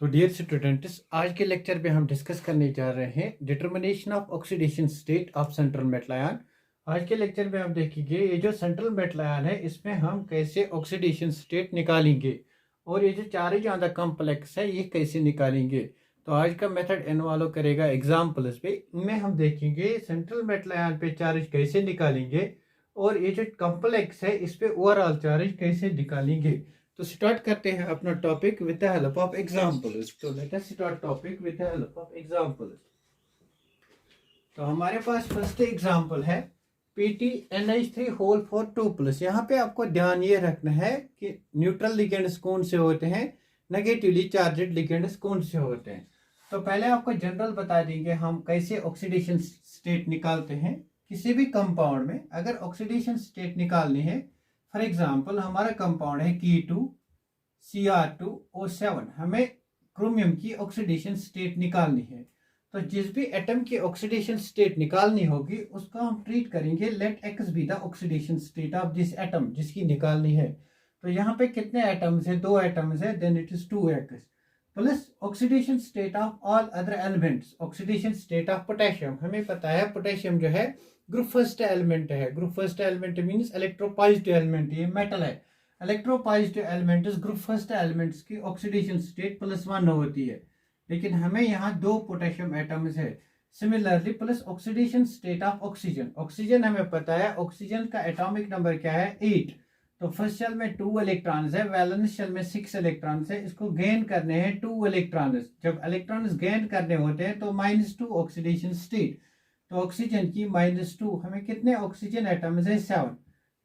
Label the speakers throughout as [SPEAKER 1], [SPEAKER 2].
[SPEAKER 1] तो dear students, आज के लेक्चर में हम डिस्कस करने जा रहे हैं determination of oxidation state of central metal ion. आज के लेक्चर में हम देखेंगे ये जो सेंट्रल मेटल आयन है इसमें हम कैसे ऑक्सीडेशन स्टेट निकालेंगे और ये जो चार्ज ऑन द कॉम्प्लेक्स है ये कैसे निकालेंगे। तो आज का मेथड इन्वॉल्व करेगा एग्जाम्पल्स पे। इनमें हम देखेंगे सेंट्रल मेटल आयन पे चार्ज कैसे निकालेंगे और ये जो कॉम्प्लेक्स है इस पे ओवरऑल चार्ज कैसे निकालेंगे। तो स्टार्ट करते हैं अपना topic with the help of examples. तो let us start topic with the help of examples. तो हमारे पास फर्स्ट एग्जांपल है PtNH3 होल फॉर 2+। यहाँ पे आपको ध्यान ये रखना है कि न्यूट्रल लिगेंड्स कौन से होते हैं, नेगेटिवली चार्जेड लिगेंड्स कौन से होते हैं। तो पहले आपको जनरल बता देंगे हम कैसे ऑक्सीडेशन स्टेट निकालते हैं किसी भी कंपाउंड में। अगर ऑक्सीडेशन स्टेट निकालनी है, फॉर एग्जाम्पल हमारा कंपाउंड है Ke2Cr2O7, हमें क्रोमियम की ऑक्सीडेशन स्टेट निकालनी है। तो जिस भी एटम की ऑक्सीडेशन स्टेट निकालनी होगी उसको हम ट्रीट करेंगे let x be the oxidation state of this atom जिसकी निकालनी है। तो यहाँ पे कितने एटम्स है, 2 एटम्स है, then it is 2x plus oxidation state of all other elements. Oxidation state of potassium, हमें पता है पोटेशियम जो है ग्रुप फर्स्ट एलिमेंट है। Group first element means electropositive element, ये मेटल है। Electropositive element group first elements की oxidation state +1 होती है, लेकिन हमें यहाँ 2 पोटेशियम एटम्स है। Similarly plus oxidation state of oxygen. Oxygen हमें पता है ऑक्सीजन का एटॉमिक नंबर क्या है, 8। तो फर्स्ट शेल में 2 इलेक्ट्रॉन्स है, वैलेंस शेल में 6 इलेक्ट्रॉन्स है। इसको गेन करने हैं 2 इलेक्ट्रॉन्स। जब इलेक्ट्रॉन्स गेन करने होते हैं तो -2 ऑक्सीडेशन स्टेट। तो ऑक्सीजन की -2, हमें कितने ऑक्सीजन एटम्स है, 7।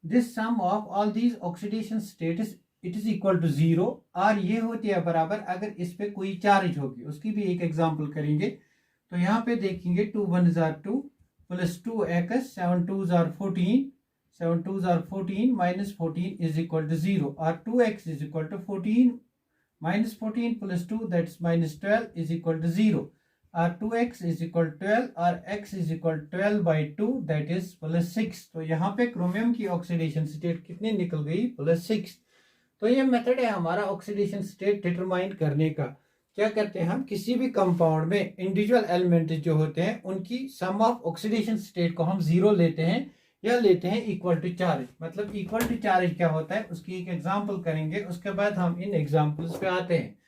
[SPEAKER 1] This sum of all these oxidation states it is equal to 0। और ये होती है बराबर अगर इस पे कोई चार्ज होगी। उसकी भी एक एग्जांपल करेंगे। तो यहाँ पे देखेंगे 2 1 2 plus 2x 7 2 14 7 2 14 -14 is equal to 0 और 2x is equal to 14 -14 plus 2 that's -12 is equal to 0 और 2x इज इक्वल 12 और x is equal 12/2 that is +6। तो यहाँ पे क्रोमियम की ऑक्सीडेशन स्टेट कितनी निकल गई, +6। तो ये मेथड है हमारा ऑक्सीडेशन स्टेट डिटरमाइन करने का। क्या करते हैं हम, किसी भी कंपाउंड में इंडिविजुअल एलिमेंट जो होते हैं उनकी सम ऑफ ऑक्सीडेशन स्टेट को हम 0 लेते हैं या लेते हैं इक्वल टू चार्ज। मतलब इक्वल टू चार्ज क्या होता है उसकी एक एग्जांपल करेंगे, उसके बाद हम इन एग्जांपल्स पे आते हैं।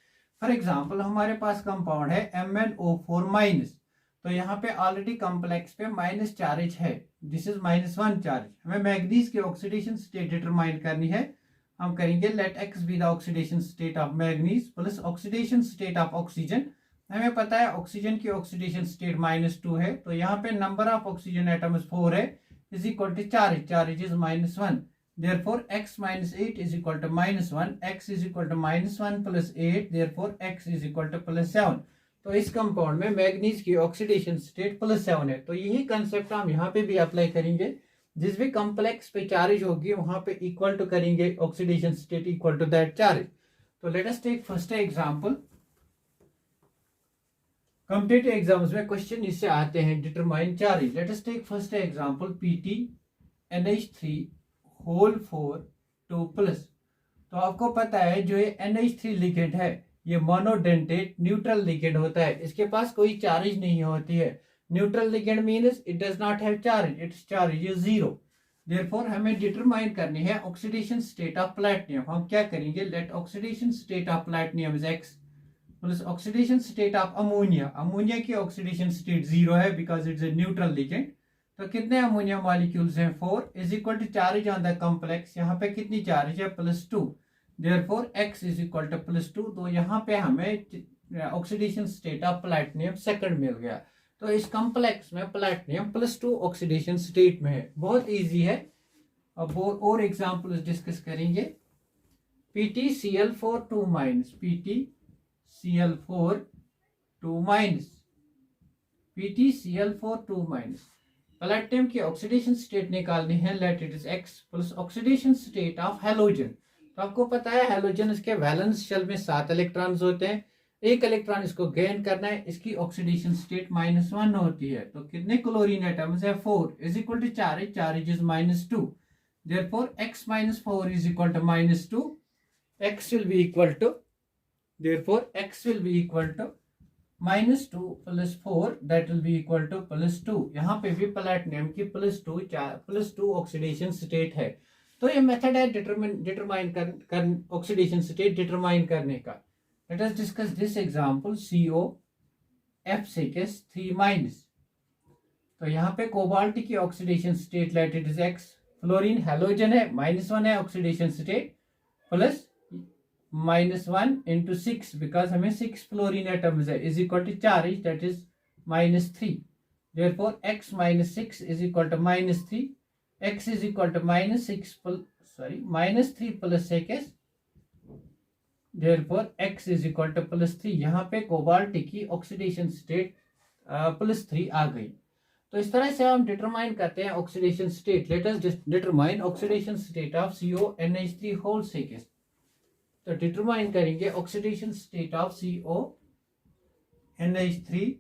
[SPEAKER 1] फॉर एग्जांपल हमारे पास कंपाउंड है MnO4-। तो यहाँ पे ऑलरेडी कॉम्प्लेक्स पे माइनस चार्ज है, दिस इज -1 चार्ज। हमें मैग्नीज की ऑक्सीडेशन स्टेट डिटरमाइन करनी है। हम करेंगे let x be the oxidation state of manganese plus oxidation state of oxygen. हमें पता है ऑक्सीजन की ऑक्सीडेशन स्टेट -2 है, तो यहाँ पे नंबर ऑफ ऑक्सीजन एटम्स 4 है, is equal to charge, charge is -1। therefore x - 8 is equal to -1, x is equal to -1 plus 8, therefore x is equal to +7। तो इस कंपाउंड में मैग्नीज की ऑक्सीडेशन स्टेट +7 है। तो यही कंसेप्ट हम यहाँ पे भी अप्लाई करेंगे। जिस भी कॉम्प्लेक्स पे चार्ज होगी वहां पे इक्वल टू करेंगे oxidation state equal to that charge. तो let us take first example. Competitive exams में क्वेश्चन इससे आते हैं, determine charge. Let us take first example PtNH3 whole four 2+। तो आपको पता है जो ये NH3 लिगेंड है ये मोनोडेंटेट न्यूट्रल लिगेंड होता है, इसके पास कोई चार्ज नहीं होती है। Neutral ligand means it does not have charge, it's charge is 0। Therefore हमें डिटरमाइन करनी है ऑक्सीडेशन स्टेट ऑफ प्लैटिनम। हम क्या करेंगे, let oxidation state of platinum is x plus oxidation state of ammonia. Ammonia की ऑक्सीडेशन स्टेट 0 है because it's a neutral ligand. तो कितने अमोनिया मॉलिक्यूल्स हैं, 4 is equal to charge on the complex. यहाँ पे कितनी चार्ज है, +2। Therefore x is equal to +2। तो यहाँ पे हमें oxidation state of platinum second मिल गया। तो इस कॉम्प्लेक्स में प्लैटिनम +2 ऑक्सीडेशन स्टेट में है, बहुत इजी है। अब और एग्जांपल्स डिस्कस करेंगे। PtCl4 2-, PtCl4 2-, PtCl4 2-। प्लैटिनम की ऑक्सीडेशन स्टेट निकालनी है, late it is x plus oxidation state of halogen. तो आपको पता है हैलोजन इसके वैलेंस शेल में 7 इलेक्ट्रॉन्स होते हैं, 1 इलेक्ट्रॉन इसको गेन करना है, इसकी ऑक्सीडेशन स्टेट -1 होती है। तो कितने क्लोरीन एटम्स है, 4 is equal to charge, charge is -2। Therefore x - 4 is equal to -2, x will be equal to Therefore x will be equal to -2 + 4 that will be equal to +2। यहाँ पे भी platinum की +2 oxidation state है। तो ये method है determine कर oxidation state determine करने का। Let us discuss this example CO F6S3-। तो यहाँ पे कोबाल्ट की oxidation state let it is x, fluorine halogen है -1 है oxidation state, plus -1 into 6 because हमें 6 फ्लोरीन एटम्स है is equal to charge that is -3। therefore x - 6 is equal to -3, x is equal to -6 -3 plus 6, therefore x is equal to +3। यहाँ पे cobalt की oxidation state +3 आ गई। तो इस तरह से हम डिटरमाइन करते हैं oxidation state. Let us determine oxidation state of CONH3 whole 6। तो डिटरमाइन करेंगे oxidation state of CONH3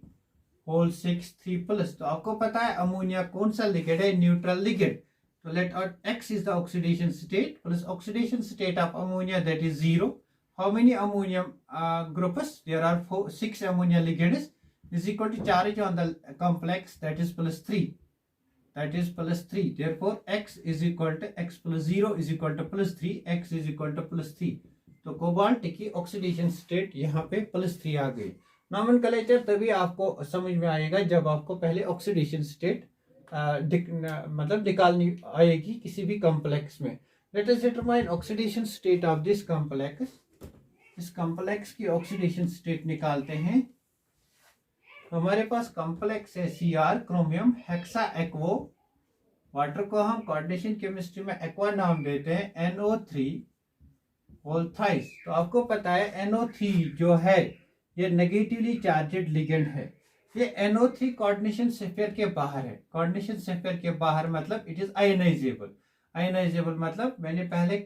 [SPEAKER 1] whole 6 3+। तो आपको पता है अमोनिया कौन सा लिगेंड है, न्यूट्रल लिगेंड। तो late x is the oxidation state plus oxidation state of ammonia that is 0। how many ammonium groups? There are 6 ammonia ligands is equal to charge on the complex that is +3, that is +3। therefore x is equal to x plus 0 is equal to +3, x is equal to +3। तो cobalt की oxidation state यहाँ पे +3 आ गई। Nomenclature तभी आपको समझ में आएगा जब आपको पहले ऑक्सीडेशन स्टेट मतलब निकालनी आएगी किसी भी कॉम्प्लेक्स में। Late us determine oxidation state of this complex. इस कॉम्प्लेक्स की ऑक्सीडेशन स्टेट निकालते हैं। हमारे पास कॉम्प्लेक्स है Cr क्रोमियम हेक्सा एक्वो। वाटर को हम कोऑर्डिनेशन केमिस्ट्री में एक्वा नाम देते हैं NO3 होल थ्राइस। तो आपको पता है NO3 जो है ये नेगेटिवली चार्जेड लिगेंड है। ये NO3 कोऑर्डिनेशन स्फीयर के बाहर है। कोऑर्डिनेशन स्फीयर के बाहर मतलब इट इज आयनाइजेबल। आयनाइजेबल मतलब मैंने पहले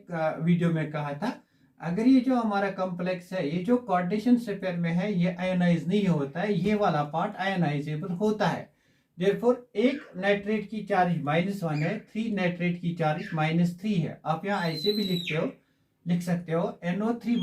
[SPEAKER 1] वीडियो में कहा था, अगर ये जो हमारा कॉम्प्लेक्स है ये जो कोऑर्डिनेशन स्फीयर में है ये आयनाइज नहीं होता है, ये वाला पार्ट आयनाइजेबल होता है। देयरफॉर एक नाइट्रेट की चार्ज -1 है, 3 नाइट्रेट की चार्ज -3 है। आप यहाँ ऐसे भी लिख सकते हो NO3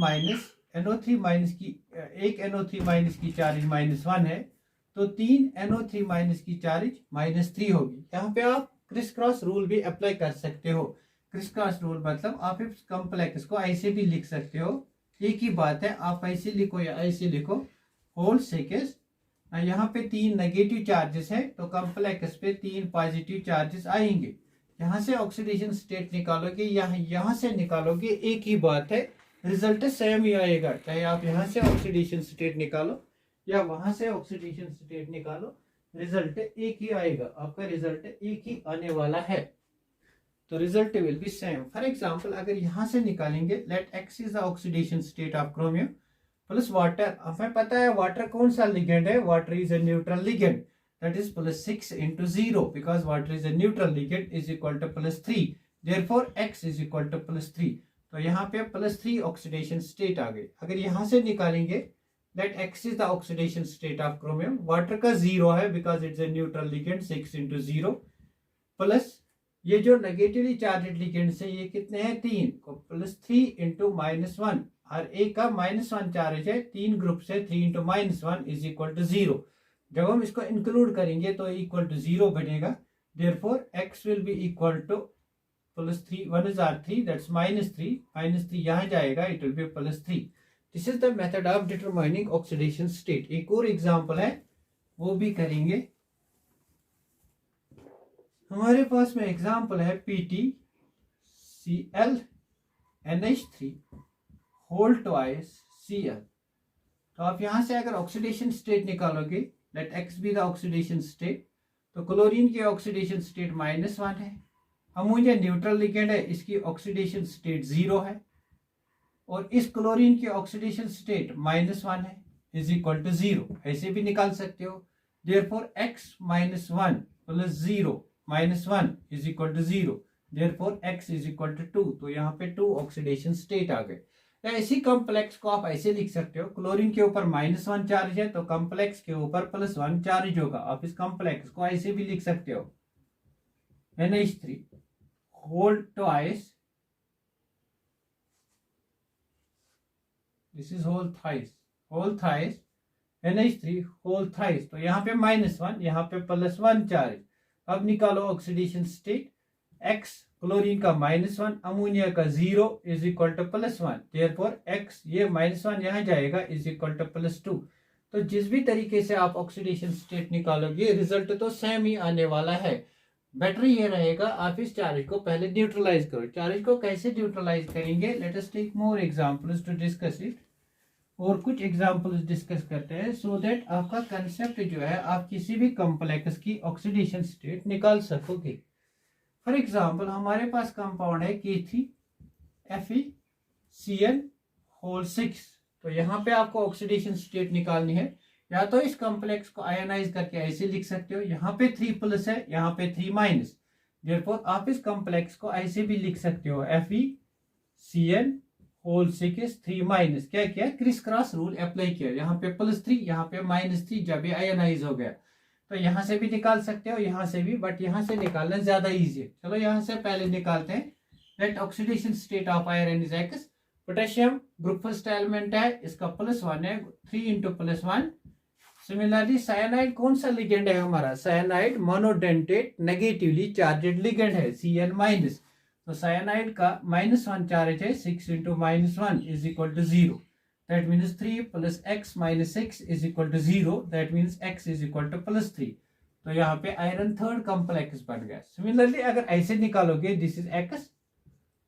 [SPEAKER 1] माइनस की एक NO3 माइनस की चार्ज -1 है तो 3 NO3 माइनस की चार्ज -3 होगी। यहाँ पे आप क्रिस क्रॉस रूल भी अप्लाई कर सकते हो। क्रिस क्रॉस रूल मतलब आप इस कॉम्प्लेक्स को ऐसे भी लिख सकते हो, एक ही बात है, आप ऐसे लिखो या ऐसे लिखो होल 6। यहाँ पे 3 नेगेटिव चार्जेस है तो कॉम्प्लेक्स पे 3 पॉजिटिव चार्जेस आएंगे। यहाँ से ऑक्सीडेशन स्टेट निकालोगे यहाँ से निकालोगे, एक ही बात है, रिजल्ट सेम ही आएगा। चाहे आप यहाँ से ऑक्सीडेशन स्टेट निकालो या वहां से ऑक्सीडेशन स्टेट निकालो, रिजल्ट एक ही आएगा, आपका रिजल्ट एक ही आने वाला है। तो result will be same. For example अगर यहाँ से निकालेंगे let x is the oxidation state of chromium plus water. हमें पता है वाटर कौन सा लिगेंड है, water is a neutral ligand, that is +6 into 0 because water is a neutral ligand is equal to +3, therefore x is equal to +3। तो यहाँ पे +3 oxidation state आ गई। अगर यहाँ से निकालेंगे let x is the oxidation state of chromium, water का 0 है because it's a neutral ligand 6 into 0 plus ये जो नेगेटिवली चार्जेड लिगेंड है ये कितने हैं 3 को +3 into -1, हर एक का -1 चार्ज है, 3 ग्रुप से 3 into -1 is equal to 0। जब हम इसको इंक्लूड करेंगे तो इक्वल टू 0 बनेगा। Therefore x will be equal to +3 1 is 3 that's -3 यहाँ जाएगा, it will be +3। This is the method of determining oxidation state. एक और एग्जांपल है वो भी करेंगे। हमारे पास में एग्जांपल है PtClNH3 होल ट्वाइस Cl। तो आप यहां से अगर ऑक्सीडेशन स्टेट निकालोगे let x be the oxidation state, तो क्लोरीन की ऑक्सीडेशन स्टेट -1 है, अमोनिया न्यूट्रल लिगेंड है, इसकी ऑक्सीडेशन स्टेट 0 है, और इस क्लोरीन की ऑक्सीडेशन स्टेट -1 है इज इक्वल टू 0, ऐसे भी निकाल सकते हो। Therefore x -1 plus 0 -1 is equal to 0, therefore x is equal to 2। तो यहाँ पे 2 ऑक्सीडेशन स्टेट आ गए। या इसी कॉम्प्लेक्स को आप ऐसे लिख सकते हो, क्लोरीन के ऊपर -1 चार्ज है तो कॉम्प्लेक्स के ऊपर +1 चार्ज होगा। आप इस कॉम्प्लेक्स को ऐसे भी लिख सकते हो NH3 whole twice this is whole thrice NH3 whole thrice. तो यहाँ पे -1, यहाँ पे +1 चार्ज। अब निकालो ऑक्सीडेशन स्टेट। X क्लोरीन का -1, अमोनिया का 0 is equal to +1। Therefore X ये -1 यहाँ जाएगा इज इक्वल टू +2। तो जिस भी तरीके से आप ऑक्सीडेशन स्टेट निकालोगे रिजल्ट तो सेम ही आने वाला है। बेटर ये रहेगा आप इस चार्ज को पहले न्यूट्रलाइज करो। चार्ज को कैसे न्यूट्रलाइज करेंगे, let us take more examples to discuss it. और कुछ एग्जांपल्स डिस्कस करते हैं सो दैट आपका कंसेप्ट जो है आप किसी भी कॉम्प्लेक्स की ऑक्सीडेशन स्टेट निकाल सकोगे। फॉर एग्जांपल हमारे पास कंपाउंड है K3FeCl6। तो यहाँ पे आपको ऑक्सीडेशन स्टेट निकालनी है। या तो इस कॉम्प्लेक्स को आयनाइज करके ऐसे लिख सकते हो, यहाँ पे 3+ है, यहाँ पे 3-। देयरफॉर आप इस कॉम्प्लेक्स को ऐसे भी लिख सकते हो FeCl6 3-। क्या किया, क्रिस क्रॉस रूल अप्लाई किया। यहाँ पे +3, यहाँ पे -3, जब ये आयनाइज हो गया। तो यहाँ से भी निकाल सकते हो, यहाँ से भी, बट यहाँ से निकालना ज्यादा इजी है। चलो यहाँ से पहले निकालते हैं। Let oxidation state of iron is X। Potassium group first element है, इसका +1 है, 3 × +1। सिमिलरली साइनाइड कौन सा लिगेंड है हमारा, cyanide monodentate negatively charged ligand है Cl-। तो साइनाइड का -1 चार्ज है, 6 × -1 is equal to 0। That means 3 + x - 6 is equal to 0. That means x is equal to +3. तो यहाँ पे आयरन थर्ड कॉम्प्लेक्स बन गया। सिमिलरली अगर ऐसे निकालोगे, this is x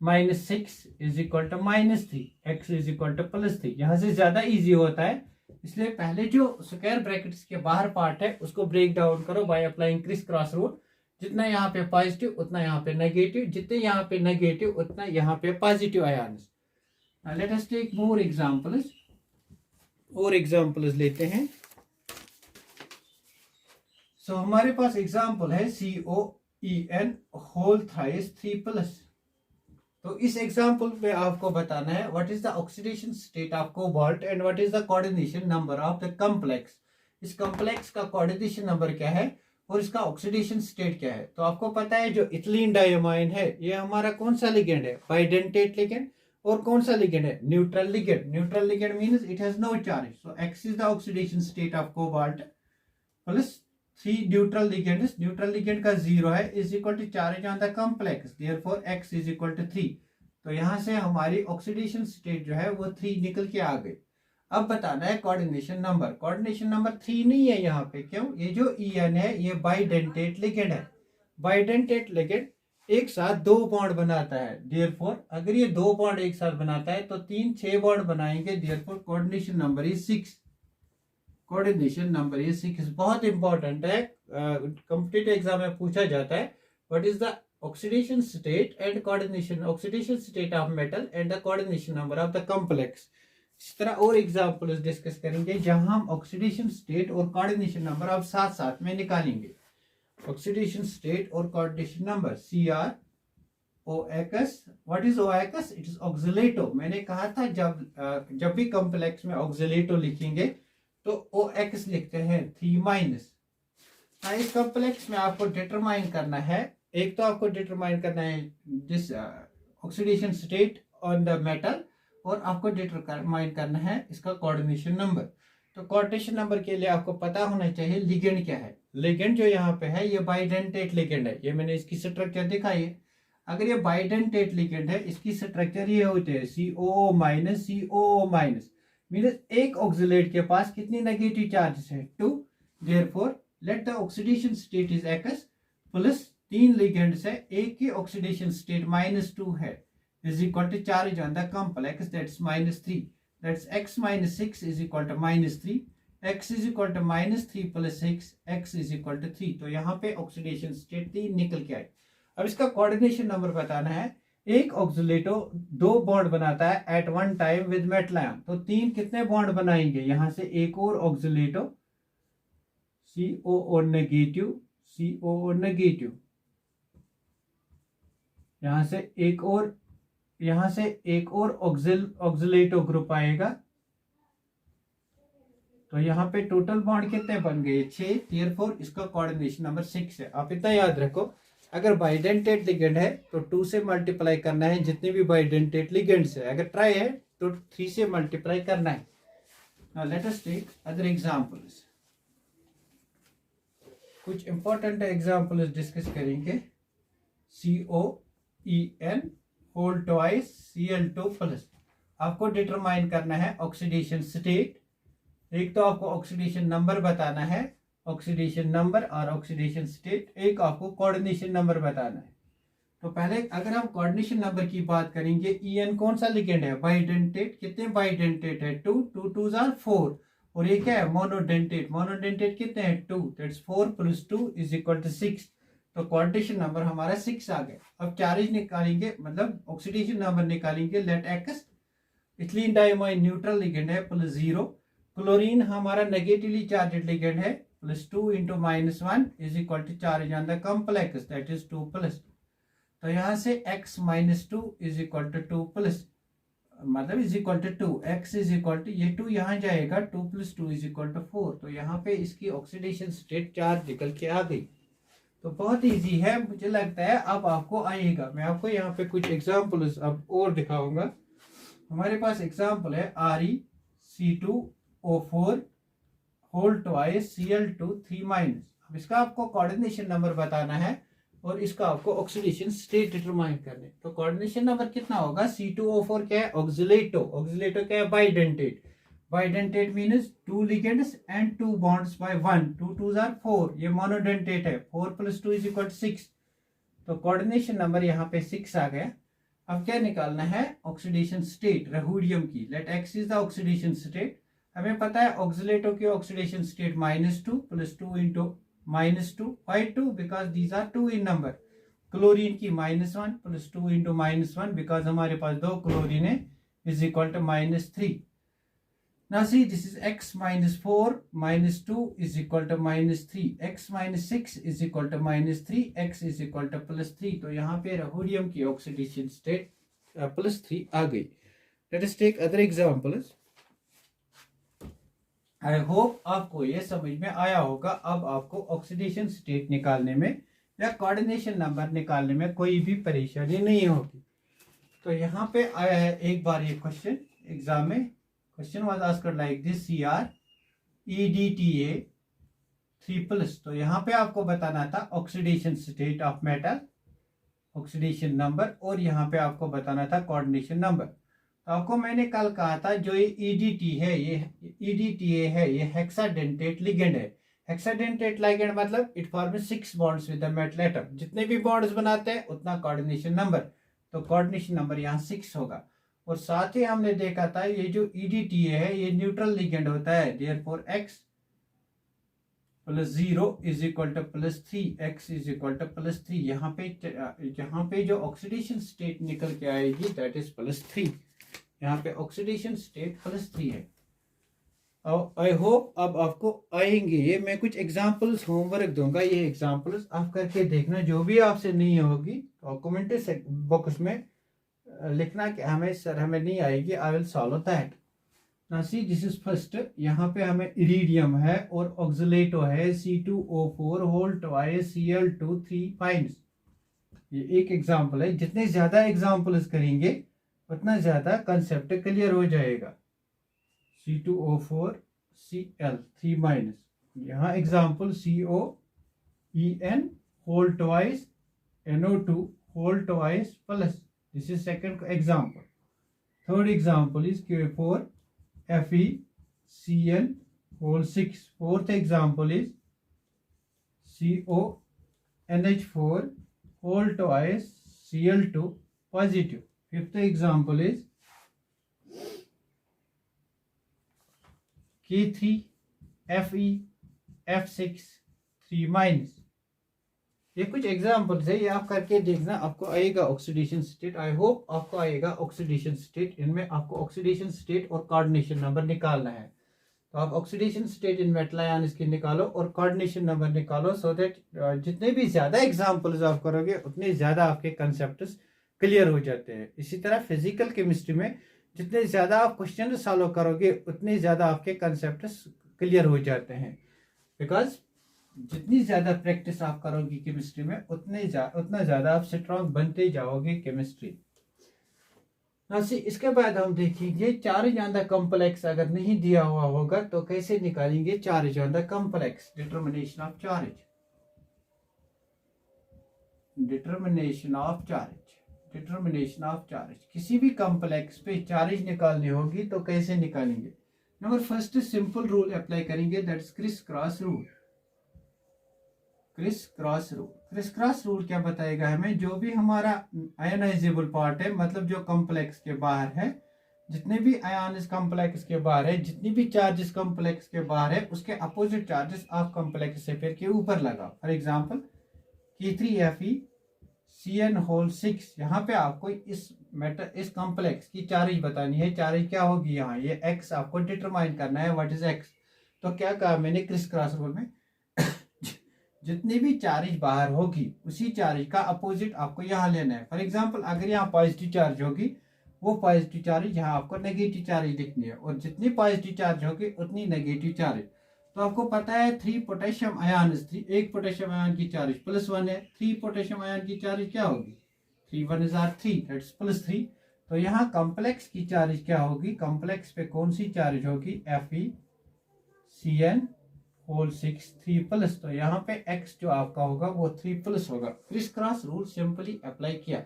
[SPEAKER 1] -6 is equal to -3, x is equal to +3। यहाँ से ज्यादा इजी होता है, इसलिए पहले जो स्क्वायर ब्रैकेट्स के बाहर पार्ट है उसको ब्रेक डाउन करो by applying Chris cross rule. जितना यहाँ पे पॉजिटिव उतना यहाँ पे नेगेटिव, जितने यहाँ पे नेगेटिव उतना यहाँ पे positive ions. Let us take more examples. और एग्जांपल्स लेते हैं। सो हमारे पास एग्जांपल है COEN होल थाइस 3+। तो इस एग्जांपल में आपको बताना है what is the oxidation state of cobalt and what is the coordination number of the complex. इस कॉम्प्लेक्स का कोऑर्डिनेशन नंबर क्या है और इसका ऑक्सीडेशन स्टेट क्या है। तो आपको पता है जो इथिलीन डायमाइन है ये हमारा कौन सा लिगेंड है, बाइडेंटेट लिगेंड। और कौन सा लिगेंड है, neutral ligand. Neutral ligand means it has no charge. So X is the oxidation state of cobalt +3 neutral ligand. Neutral ligand का 0 है is equal to charge on the complex, therefore X is equal to 3। तो यहां से हमारी oxidation state जो है वो 3 निकल के आ गई। अब बताना है कोऑर्डिनेशन नंबर। कोऑर्डिनेशन नंबर 3 नहीं है यहाँ पे, क्यों, ये जो EN है ये बाइडेंटेट लिगेंड है। बाइडेंटेट लिगेंड एक साथ 2 बॉन्ड बनाता है, देयरफॉर अगर ये 2 बॉन्ड एक साथ बनाता है तो 3 6 बॉन्ड बनाएंगे, therefore coordination number is 6। Coordination number is 6 बहुत इंपॉर्टेंट है, कॉम्पिटिटिव एग्जाम में पूछा जाता है। What is the oxidation state and coordination, oxidation state of metal and the coordination number of the complex. इस तरह और एग्जांपल्स डिस्कस करेंगे जहां हम ऑक्सीडेशन स्टेट और कोऑर्डिनेशन नंबर अब साथ साथ में निकालेंगे। ऑक्सीडेशन स्टेट और coordination number CrOX। What is OX, it is oxalato. मैंने कहा था जब भी कॉम्प्लेक्स में ऑक्सीलेटो लिखेंगे तो OX लिखते हैं 3-। इस कॉम्प्लेक्स में आपको डिटरमाइन करना है, एक तो आपको डिटरमाइन करना है this oxidation state on the metal, और आपको डिटरमाइन करना है इसका कोऑर्डिनेशन नंबर। तो कोऑर्डिनेशन नंबर के लिए आपको पता होना चाहिए लिगेंड क्या है। लिगेंड जो यहाँ पे है ये बाइडेंटेट लिगेंड है, ये मैंने इसकी स्ट्रक्चर दिखाई है। अगर ये बाइडेंटेट लिगेंड है इसकी स्ट्रक्चर ये होते हैं COO- COO-। मींस एक ऑक्सीलेट के पास कितनी नेगेटिव चार्जेस है, 2। Therefore let the oxidation state is X plus 3 ligands है, एक की ऑक्सीडेशन स्टेट -2 है is equal to charge on the complex, that's -3, that's X - 6 is equal to -3, X is equal to -3 + 6, X is equal to 3। तो यहाँ पे oxidation state 3 निकल के आए। अब इसका कोऑर्डिनेशन नंबर बताना है। एक ऑक्सीलेटो 2 बॉन्ड बनाता है at one time with metal ion, तो 3 कितने बॉन्ड बनाएंगे, यहाँ से एक और oxalato COO negative, COO negative, यहाँ से एक और ऑक्सीलेटो ग्रुप आएगा। तो यहाँ पे टोटल बॉन्ड कितने बन गए, 6। देयरफॉर इसका कोऑर्डिनेशन नंबर 6 है। आप इतना याद रखो, अगर बाइडेंटेट लिगेंड है तो 2 से मल्टीप्लाई करना है जितने भी बाइडेंटेट लिगेंड्स है। अगर ट्राई है तो 3 से मल्टीप्लाई करना है। Now let us take other examples. कुछ इंपॉर्टेंट एग्जांपल्स डिस्कस करेंगे। COEN whole twice Cl2 plus. आपको डिटरमाइन करना है ऑक्सीडेशन स्टेट। एक तो आपको ऑक्सीडेशन नंबर बताना है, ऑक्सीडेशन नंबर और ऑक्सीडेशन स्टेट। एक आपको कोऑर्डिनेशन नंबर बताना है। तो पहले अगर हम कोऑर्डिनेशन नंबर की बात करेंगे, EN कौन सा लिगेंड है? बाइडेंटेट। कितने बाइडेंटेट है? 2, 2 2s are 4। और ये क्या है? मोनोडेंटेट। मोनोडेंटेट कितने हैं? 2। दैट्स 4 + 2 = 6। तो कोऑर्डिनेशन नंबर हमारा 6 आ गया। अब चार्ज निकालेंगे, मतलब ऑक्सीडेशन नंबर निकालेंगे। Let x ethylene diamine neutral ligand है +0। क्लोरीन हमारा नेगेटिवली चार्जड लिगेंड है +2 × -1 = charge on the complex, that is 2+। तो यहां से x - 2 = 2 प्लस, मतलब = 2। x ये 2 यहाँ जाएगा, 2 + 2 = 4। तो यहाँ पे इसकी ऑक्सीडेशन स्टेट चार्ज निकल के आ गई। तो बहुत इजी है, मुझे लगता है अब आपको आएगा। मैं आपको यहाँ पे कुछ एग्जांपल्स अब और दिखाऊंगा। हमारे पास एग्जांपल है ReC2O4 होल ट्वाइस Cl2 3-। अब इसका आपको कोऑर्डिनेशन नंबर बताना है और इसका आपको ऑक्सीडेशन स्टेट डिटरमाइन करने। तो कोऑर्डिनेशन नंबर कितना होगा? C2O4 क्या है? ऑक्सीलेटो। ऑक्सीलेटो क्या है? Bidentate. Bidentate means 2 ligands and 2 bonds by 1। 2 2s are 4। ये मोनोडेंटेट है। 4 + 2 = 6। तो कोऑर्डिनेशन नंबर यहाँ पे 6 आ गया। अब क्या निकालना है? ऑक्सीडेशन स्टेट रेहूडियम की। Let x is the oxidation state. हमें पता है ऑक्सीलेटो की oxidation state -2 + 2 × -2। Why 2? Because these are 2 in number। Chlorine की -1 + 2 × -1, बिकॉज हमारे पास 2 क्लोरीन है, = -3। Now see, this is x - 4 - 2 = -3, x - 6 = -3, x +3। तो यहाँ पे रेहूडियम की ऑक्सीडेशन स्टेट +3 आ गई। Let us take other examples. I hope आपको ये समझ में आया होगा। अब आपको ऑक्सीडेशन स्टेट निकालने में या कोऑर्डिनेशन नंबर निकालने में कोई भी परेशानी नहीं होगी। तो यहाँ पे आया है एक बार ये क्वेश्चन एग्जाम में। Question was asked like this, Cr EDTA 3+। तो यहाँ पे आपको बताना था oxidation state of metal, oxidation number, और यहाँ पे आपको बताना था कोऑर्डिनेशन नंबर। तो आपको मैंने कल कहा था जो ये EDTA है, ये हेक्साडेंटेट लिगेंड है। हेक्साडेंटेट लिगेंड मतलब it forms 6 bonds with the metal atom. जितने भी बॉन्ड्स बनाते हैं उतना कोऑर्डिनेशन नंबर। तो कोऑर्डिनेशन नंबर यहाँ 6 होगा। और साथ ही हमने देखा था ये जो EDTA है ये न्यूट्रल लिगेंड होता है। Therefore x + 0 = +3, x +3। यहाँ पे जो ऑक्सीडेशन स्टेट निकल के आएगी दैट इज +3। यहाँ पे ऑक्सीडेशन स्टेट +3 है। आई होप अब आपको आएंगे ये। मैं कुछ एग्जांपल्स होमवर्क दूंगा, ये एग्जांपल्स आप करके देखना। जो भी आपसे नहीं होगी तो कमेंट बॉक्स में लिखना कि हमें नहीं आएगी, I will solve that. Now see, this is first. यहाँ पे हमें इरिडियम है और ऑक्सीलेटो है C2O4 होल ट्वाइस Cl2 3-। ये एक एग्जांपल है। जितने ज्यादा एग्जांपल्स करेंगे उतना ज्यादा कंसेप्ट क्लियर हो जाएगा। C2O4 Cl 3-। यहाँ example COEN whole twice NO2 whole twice plus. This is second example. Third example is K4 FeCl whole 6। Fourth example is CONH4 whole twice Cl2 positive. Fifth example is K3 FeF6 3-। ये कुछ examples है, ये आप करके देखना, आपको आएगा oxidation state. आई hope आपको आएगा ऑक्सीडेशन स्टेट। इनमें आपको ऑक्सीडेशन स्टेट और कोऑर्डिनेशन नंबर निकालना है। तो आप oxidation state in metal ion इसकी निकालो और कोऑर्डिनेशन नंबर निकालो, सो दैट जितने भी ज्यादा एग्जांपल्स आप करोगे उतने ज्यादा आपके कंसेप्ट्स क्लियर हो जाते हैं। इसी तरह फिजिकल केमिस्ट्री में जितने ज्यादा आप क्वेश्चन सॉल्व करोगे उतने ज्यादा आपके कंसेप्ट्स क्लियर हो जाते हैं। बिकॉज जितनी ज्यादा प्रैक्टिस आप करोगे केमिस्ट्री में उतना ज्यादा आप स्ट्रांग बनते जाओगे केमिस्ट्री। इसके बाद हम देखेंगे चार्ज ऑन द कॉम्प्लेक्स अगर नहीं दिया हुआ होगा तो कैसे निकालेंगे charge on the complex. Determination of charge, determination of charge, determination of charge. किसी भी कॉम्प्लेक्स पे चार्ज निकालनी होगी तो कैसे निकालेंगे। Number first simple rule apply करेंगे, that is criss cross rule. Criss cross rule, criss cross rule क्या बताएगा हमें, जो भी हमारा आयोनाइजेबल पार्ट है, मतलब जो कॉम्प्लेक्स के बाहर है, जितने भी आयन इस कॉम्प्लेक्स के बाहर है, जितनी भी चार्जेस कॉम्प्लेक्स के बाहर है, उसके अपोजिट चार्जेस आप कॉम्प्लेक्स से फिर के ऊपर लगाओ। फॉर एग्जांपल K3Fe CN6, यहाँ पे आपको इस कॉम्प्लेक्स की चार्ज बतानी है। चार्ज क्या होगी, यहाँ ये x आपको डिटरमाइन करना है, व्हाट इज x। तो क्या कहा मैंने क्रिस क्रॉस रूल में जितनी भी चार्ज बाहर होगी उसी चार्ज का अपोजिट आपको यहाँ लेना है। फॉर एग्जांपल अगर यहाँ पॉजिटिव चार्ज होगी, वो पॉजिटिव चार्ज यहाँ आपको नेगेटिव चार्ज लिखनी है, और जितनी पॉजिटिव चार्ज होगी उतनी नेगेटिव चार्ज। तो आपको पता है 3 पोटेशियम आयन, एक पोटेशियम आयन की चार्ज +1 है, 3 पोटेशियम आयन की चार्ज क्या होगी, 3 1 is 3, दैट्स +3। तो यहाँ कॉम्प्लेक्स की चार्ज क्या होगी, कॉम्प्लेक्स पे कौन सी चार्ज होगी, FeCN6 3+। तो यहाँ पे x जो आपका होगा वो 3+ होगा। Chris cross rule simply apply किया।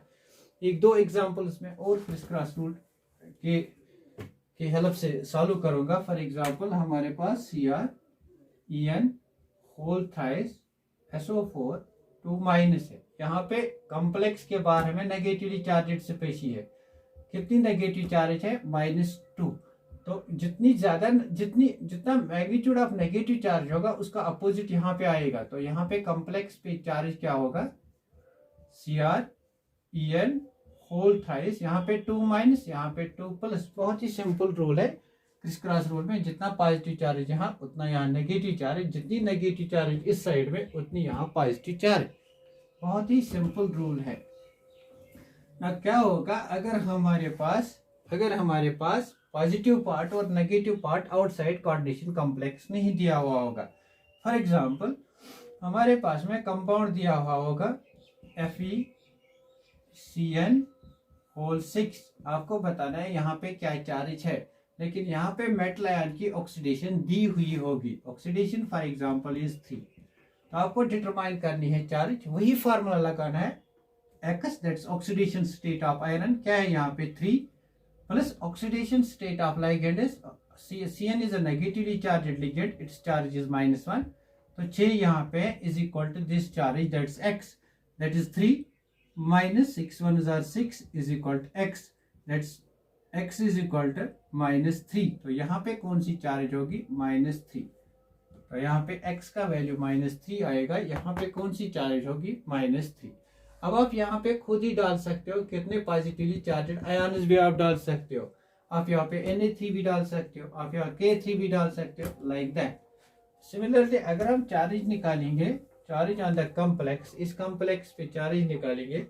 [SPEAKER 1] एक दो एग्जांपल्स में और क्रिस क्रॉस रूल के हेल्प से सॉल्व करूंगा। फॉर एग्जांपल हमारे पास CrEn SO4 2- है। यहाँ पे कॉम्प्लेक्स के बाहर हमें नेगेटिवली चार्जेड स्पेशी है। कितनी नेगेटिव चार्ज है, -2। तो जितना मैग्नीट्यूड ऑफ नेगेटिव चार्ज होगा उसका अपोजिट यहाँ पे आएगा। तो यहाँ पे कॉम्प्लेक्स पे चार्ज क्या होगा, CrEn यहाँ पे 2- यहाँ पे 2+। बहुत ही सिंपल रूल है क्रिस क्रॉस रूल में, जितना पॉजिटिव चार्ज यहाँ उतना यहाँ नेगेटिव चार्ज, जितनी नेगेटिव चार्ज इस साइड में उतनी यहाँ पॉजिटिव चार्ज। बहुत ही सिंपल रूल है ना। क्या होगा अगर हमारे पास पॉजिटिव पार्ट और negative part outside coordination complex नहीं दिया हुआ होगा। फॉर एग्जांपल हमारे पास में कंपाउंड दिया हुआ होगा FeCN6, आपको बताना है यहाँ पे क्या चार्ज है, लेकिन यहाँ पे मेटल आयन की ऑक्सीडेशन दी हुई होगी। Oxidation for example is 3। तो आपको डिटरमाइन करनी है चार्ज, वही फार्मूला लगाना है x, that's oxidation state of iron, क्या है यहाँ पे 3, plus oxidation state of ligand is CN is a negatively charged ligand, it's charge is -1। तो 6 यहाँ पे is equal to this charge, that's x, that is 3 -6 1 is 6 is equal to x, that's x is equal to -3। तो यहाँ पे कौन सी charge होगी, -3। तो यहाँ पे x का वैल्यू -3 आएगा, यहाँ पे कौन सी चार्ज होगी, -3। अब आप यहाँ पे खुद ही डाल सकते हो कितने पॉजिटिवली चार्जड आयन्स भी आप डाल सकते हो। आप यहाँ पे Na3 भी डाल सकते हो, आप यहाँ K3 भी डाल सकते हो, लाइक दैट। सिमिलरली अगर हम चार्ज निकालेंगे, चार्ज ऑन द कॉम्प्लेक्स, इस कॉम्प्लेक्स पे चार्ज निकालेंगे,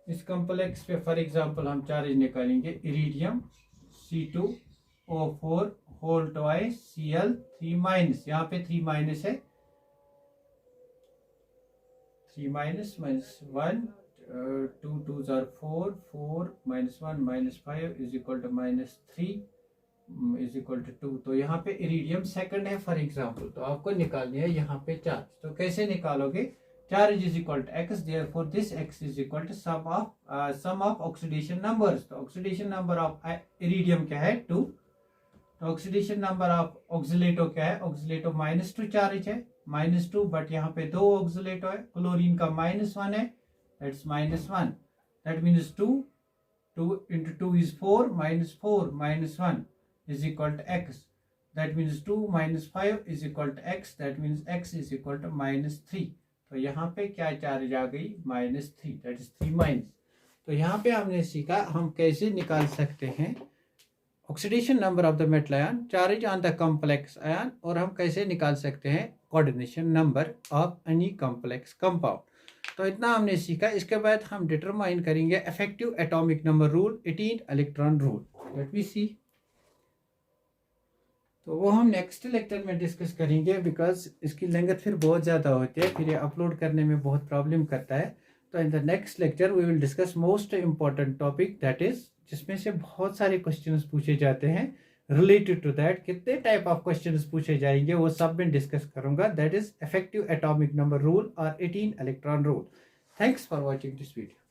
[SPEAKER 1] इस कॉम्प्लेक्स पे फॉर एग्जांपल हम चार्ज निकालेंगे iridium C2O4 whole twice Cl3-, यहाँ पे 3- है, 3- -1 2 2s are 4 4 -1 -5 is equal to -3 is equal to 2। तो यहाँ पे इरिडियम सेकंड है फॉर एग्जांपल, तो आपको निकालनी है यहाँ पे चार्ज। तो कैसे निकालोगे, charge is equal to x, therefore this x is equal to sum of oxidation numbers. तो ऑक्सीडेशन नंबर ऑफ इरिडियम क्या है, 2। तो ऑक्सीडेशन नंबर ऑफ ऑक्सीलेटो क्या है, ऑक्सीलेटो -2 चार्ज है, -2, बट यहाँ पे 2 ऑक्सीलेटो है। क्लोरीन का -1 है, that's -1, that means 2 into 2 is 4 -4 -1 is equal to x, that means 2 - 5 is equal to x, that means x is equal to -3। तो यहाँ पे क्या चार्ज आ गई, -3, that is 3-। तो यहाँ पे हमने सीखा हम कैसे निकाल सकते हैं oxidation number of the metal ion, charge on the complex ion, और हम कैसे निकाल सकते हैं coordination number of any complex compound. तो इतना हमने सीखा। इसके बाद हम डिटरमाइन करेंगे effective atomic number rule, 18 electron rule. Let me see. तो वो हम नेक्स्ट लेक्चर में डिस्कस करेंगे, बिकॉज इसकी लेंथ फिर बहुत ज़्यादा होती है, फिर ये अपलोड करने में बहुत प्रॉब्लम करता है। तो in the next lecture we will discuss most important topic, that is जिसमें से बहुत सारे क्वेश्चंस पूछे जाते हैं रिलेटेड टू दैट, कितने टाइप ऑफ क्वेश्चंस पूछे जाएंगे वो सब मैं डिस्कस करूंगा, that is effective atomic number rule और 18 electron rule. Thanks for watching this video.